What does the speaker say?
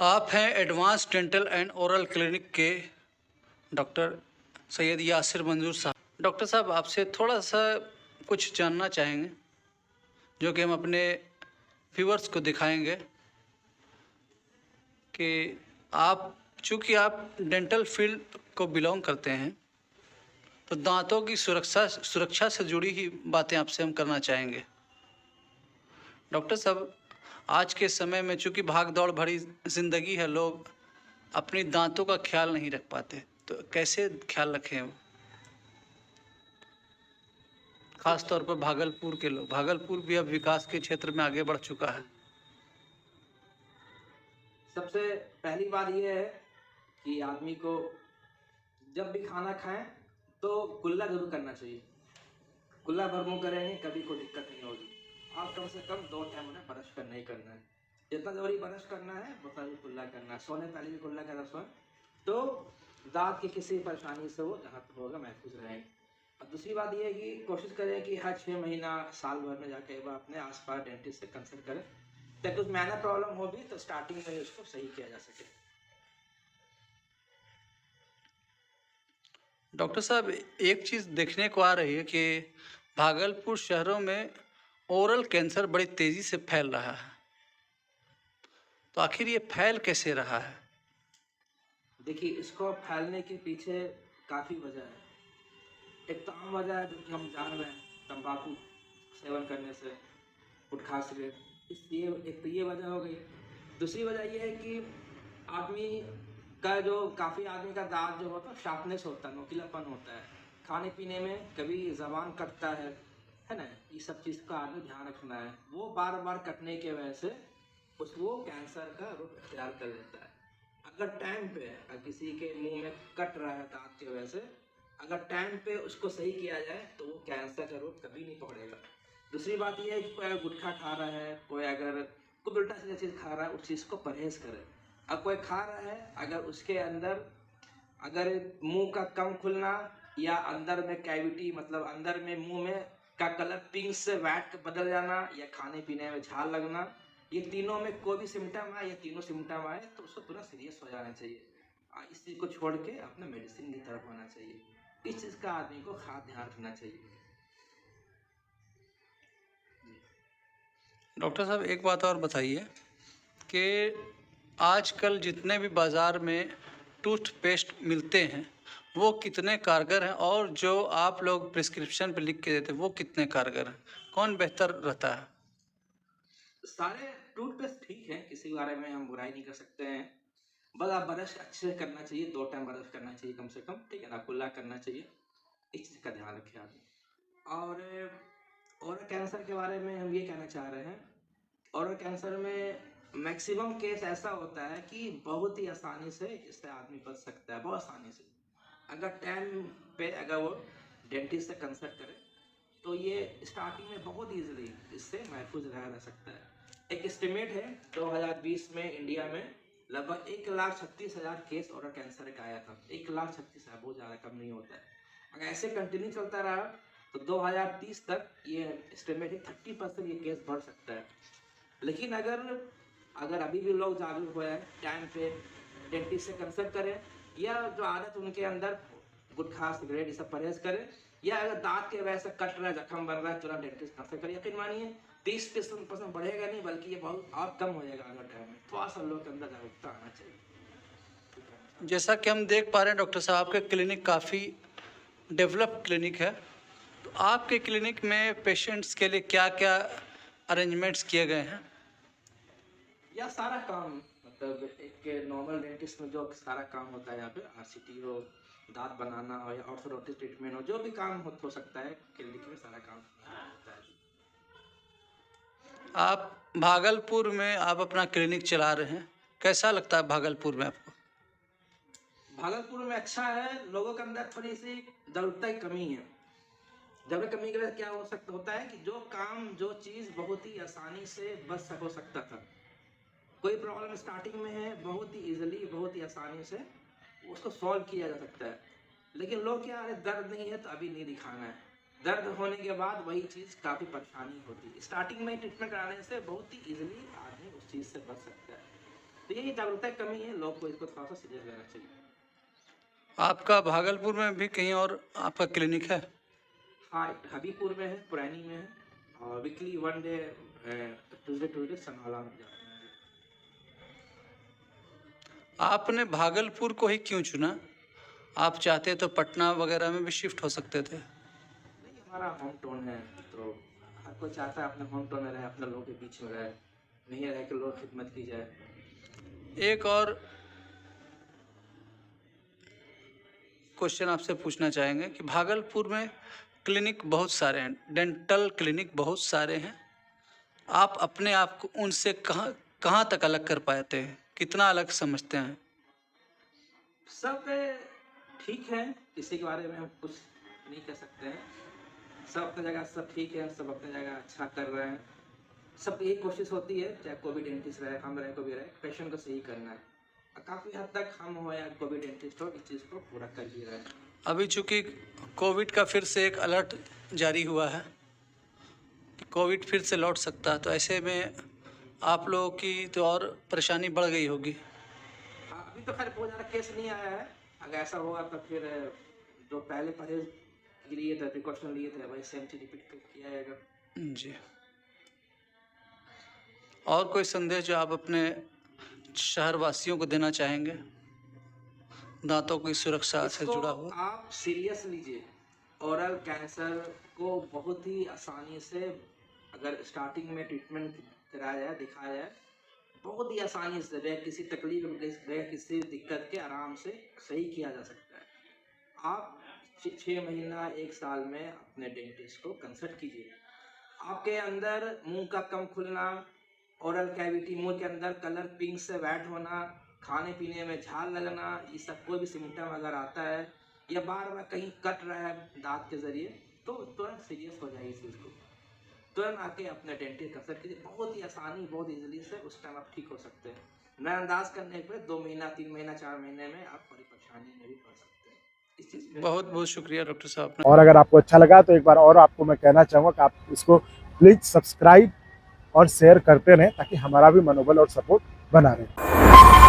आप हैं advance dental and oral clinic के डॉक्टर सैयद यासिर मंजूर साहब। डॉक्टर साहब, आपसे थोड़ा सा कुछ जानना चाहेंगे जो कि हम अपने व्यूअर्स को दिखाएंगे कि आप चूँकि आप डेंटल फील्ड को बिलोंग करते हैं तो दांतों की सुरक्षा से जुड़ी ही बातें आपसे हम करना चाहेंगे। डॉक्टर साहब, आज के समय में चूँकि भाग दौड़ भरी ज़िंदगी है, लोग अपनी दांतों का ख्याल नहीं रख पाते, तो कैसे ख्याल रखें वो? खास तौर पर भागलपुर के लोग। भागलपुर भी अब विकास के क्षेत्र में आगे बढ़ चुका है। सबसे पहली बात ये है कि आदमी को जब भी खाना खाएं तो कुल्ला जरूर करना चाहिए। कुल्ला भर मुंह करेंगे कभी कोई दिक्कत नहीं होगी। और कम से कम 2 टाइम उन्हें ब्रश करना ही करना है। जितना जरूरी ब्रश करना है उतना ही कुल्ला करना है। सोने पहले भी कुल्ला करना सोए तो दांत की किसी परेशानी से वो जहाँ तक होगा महफूज रहेंगे। और दूसरी बात यह है कि कोशिश करें कि हर 6 महीना साल भर में जाके एक बार अपने आसपास डेंटिस्ट से कंसल्ट करें, ताकि कुछ मैनर प्रॉब्लम हो भी तो स्टार्टिंग में ही उसको सही किया जा सके। डॉक्टर साहब, एक चीज़ देखने को आ रही है कि भागलपुर शहरों में ओरल कैंसर बड़ी तेज़ी से फैल रहा है, तो आखिर ये फैल कैसे रहा है? देखिए, इसको फैलने के पीछे काफ़ी वजह है। एक तो आम वजह है जो कि हम जान रहे हैं, तंबाकू सेवन करने से, गुटखा सिगरेट, इसलिए एक तो ये वजह हो गई। दूसरी वजह ये है कि आदमी का जो काफ़ी आदमी का दांत जो होता है शार्पनेस होता है, नुकीलापन होता है। खाने पीने में कभी ज़बान कटता है ना? ये सब चीज़ का आदमी ध्यान रखना है। वो बार बार कटने की वजह से वो कैंसर का रूप इख्तियार कर लेता है। अगर टाइम पे अगर किसी के मुंह में कट रहा है दांत की वजह से, अगर टाइम पे उसको सही किया जाए तो वो कैंसर का रूप कभी नहीं पकड़ेगा। दूसरी बात ये है कि कोई अगर गुटखा खा रहा है, कोई अगर कोई उल्टा सीधा चीज़ खा रहा है, उस चीज़ को परहेज करे। अब कोई खा रहा है, अगर उसके अंदर अगर मुंह का कम खुलना या अंदर में कैविटी मतलब अंदर में मुंह में का कलर पिंक से व्हाइट बदल जाना या खाने पीने में झाग लगना, ये तीनों में कोई भी सिम्टम आए, ये तीनों सिम्टम आए तो उसको तुरंत सीरियस हो जाना चाहिए। इस चीज़ को छोड़ के अपने मेडिसिन की तरफ होना चाहिए। इस चीज़ का आदमी को खास ध्यान रखना चाहिए। डॉक्टर साहब, एक बात और बताइए कि आजकल जितने भी बाज़ार में टूथपेस्ट मिलते हैं वो कितने कारगर हैं, और जो आप लोग प्रिस्क्रिप्शन पे लिख के देते हैं वो कितने कारगर हैं? कौन बेहतर रहता है? सारे टूथपेस्ट ठीक है, किसी के बारे में हम बुराई नहीं कर सकते हैं। बस आप ब्रश अच्छे से करना चाहिए, 2 टाइम ब्रश करना चाहिए कम से कम, ठीक है ना? कुल्ला करना चाहिए। इस चीज़ का ध्यान रखें आदमी। और कैंसर के बारे में हम ये कहना चाह रहे हैं, और कैंसर में मैक्सिमम केस ऐसा होता है कि बहुत ही आसानी से इससे आदमी बच सकता है, बहुत आसानी से। अगर टाइम पे अगर वो डेंटिस्ट से कंसल्ट करे तो ये स्टार्टिंग में बहुत ईजिली इससे महफूज रहा जा सकता है। एक एस्टिमेट है 2020 में इंडिया में लगभग 1,36,000 केस और कैंसर का आया था। 1,36,000 बहुत ज़्यादा कम नहीं होता है। अगर ऐसे कंटिन्यू चलता रहा तो 2030 तक ये एस्टिमेट है 30% ये केस बढ़ सकता है। लेकिन अगर अगर अभी भी लोग जागरूक हो जाए, टाइम पे डेंटिस्ट से कंसल्ट करें, या जो आदत उनके अंदर गुटखा सिगरेट ये सब परहेज करें, या अगर दांत के वजह से कट रहा है, जख्म बन रहा है, तुरंत डेंटिस्ट कंसल्ट करें। यकीन मानिए 30% बढ़ेगा नहीं, बल्कि ये बहुत और कम हो जाएगा आगे टाइम में। थोड़ा सा लोगों के अंदर जागरूकता आना चाहिए। जैसा कि हम देख पा रहे हैं डॉक्टर साहब, आपका क्लिनिक काफ़ी डेवलप क्लिनिक है, तो आपके क्लिनिक में पेशेंट्स के लिए क्या क्या अरेंजमेंट्स किए गए हैं? या सारा काम मतलब एक नॉर्मल डेंटिस्ट में जो सारा काम होता है यहाँ पे, आरसीटी हो, दांत बनाना हो या ऑर्थोडोंटिक ट्रीटमेंट हो, जो भी काम हो सकता है क्लिनिक में सारा काम होता है। आप भागलपुर में आप अपना क्लिनिक चला रहे हैं, कैसा लगता है भागलपुर में आपको? भागलपुर में अच्छा है, लोगों के अंदर थोड़ी सी जागरूकता की कमी है। जागरूकता कमी की वजह क्या हो सकता होता है कि जो काम जो चीज़ बहुत ही आसानी से बच हो सकता था, कोई प्रॉब्लम स्टार्टिंग में है, बहुत ही इजीली बहुत ही आसानी से उसको सॉल्व किया जा सकता है। लेकिन लोग क्या है, दर्द नहीं है तो अभी नहीं दिखाना है, दर्द होने के बाद वही चीज़ काफ़ी परेशानी होती है। स्टार्टिंग में ट्रीटमेंट कराने से बहुत ही इजीली आदमी उस चीज़ से बच सकता है। तो यही जागरूकता की कमी है, लोग को इसको थोड़ा सा सीरियस लेना चाहिए। आपका भागलपुर में भी कहीं और आपका क्लिनिक है? हाँ, हबीबपुर में है, पुरानी में है, और वीकली 1 डे ट्यूसडे सनाला में जाते हैं। आपने भागलपुर को ही क्यों चुना? आप चाहते तो पटना वगैरह में भी शिफ्ट हो सकते थे। नहीं, हमारा होम टाउन है, तो हर कोई चाहता है अपने होम टाउन में रहे, अपने लोगों के बीच में रहे, नहीं रह के लोग खिदमत की जाए। एक और क्वेश्चन आपसे पूछना चाहेंगे कि भागलपुर में क्लिनिक बहुत सारे हैं, डेंटल क्लिनिक बहुत सारे हैं, आप अपने आप को उनसे कहाँ कहाँ तक अलग कर पाते हैं, कितना अलग समझते हैं? सब ठीक है, किसी के बारे में हम कुछ नहीं कह सकते हैं। सब अपनी जगह सब ठीक है, सब अपनी जगह अच्छा कर रहे हैं। सब यही कोशिश होती है, चाहे कोई भी डेंटिस्ट रहे, हम रहे, कोई भी रहे, पेशेंट को सही करना है। काफ़ी हद तक हम हो या कोई भी डेंटिस्ट हो, इस चीज़ को पूरा कर भी रहे हैं। अभी चूंकि कोविड का फिर से एक अलर्ट जारी हुआ है कि कोविड फिर से लौट सकता है, तो ऐसे में आप लोगों की तो और परेशानी बढ़ गई होगी। हाँ, अभी तो खैर बहुत ज़्यादा केस नहीं आया है। अगर ऐसा होगा तो फिर जो पहले परहेज लिए थे, प्रिकॉशन लिए थे, वही सेम चीज़ रिपीट किया जाएगा। जी, और कोई संदेश जो आप अपने शहरवासियों को देना चाहेंगे दांतों की सुरक्षा से इसको जुड़ा हुआ? आप सीरियस लीजिए। ओरल कैंसर को बहुत ही आसानी से अगर स्टार्टिंग में ट्रीटमेंट कराया जाए, दिखाया जाए, बहुत ही आसानी से बगैर किसी तकलीफ, बगैर किसी दिक्कत के आराम से सही किया जा सकता है। आप 6 महीना 1 साल में अपने डेंटिस्ट को कंसल्ट कीजिए। आपके अंदर मुंह का कम खुलना, ओरल कैविटी, मुंह के अंदर कलर पिंक से वाइट होना, खाने पीने में झाग लगना, ये सब कोई भी सिम्टम अगर आता है या बार बार कहीं कट रहा है दांत के जरिए, तो तुरंत सीरियस हो जाए इस चीज़ को। तुरंत आके अपने डेंटिस्ट कंसल्ट कीजिए, बहुत ही आसानी, बहुत ईजिली से उस टाइम आप ठीक हो सकते हैं। नज़रअंदाज करने पे 2 महीना, 3 महीना, 4 महीने में आप बड़ी परेशानी में भी पड़ सकते हैं। इस चीज़ पे बहुत बहुत शुक्रिया डॉक्टर साहब। और अगर आपको अच्छा लगा तो एक बार और आपको मैं कहना चाहूँगा कि आप इसको प्लीज़ सब्सक्राइब और शेयर करते रहें ताकि हमारा भी मनोबल और सपोर्ट बना रहे।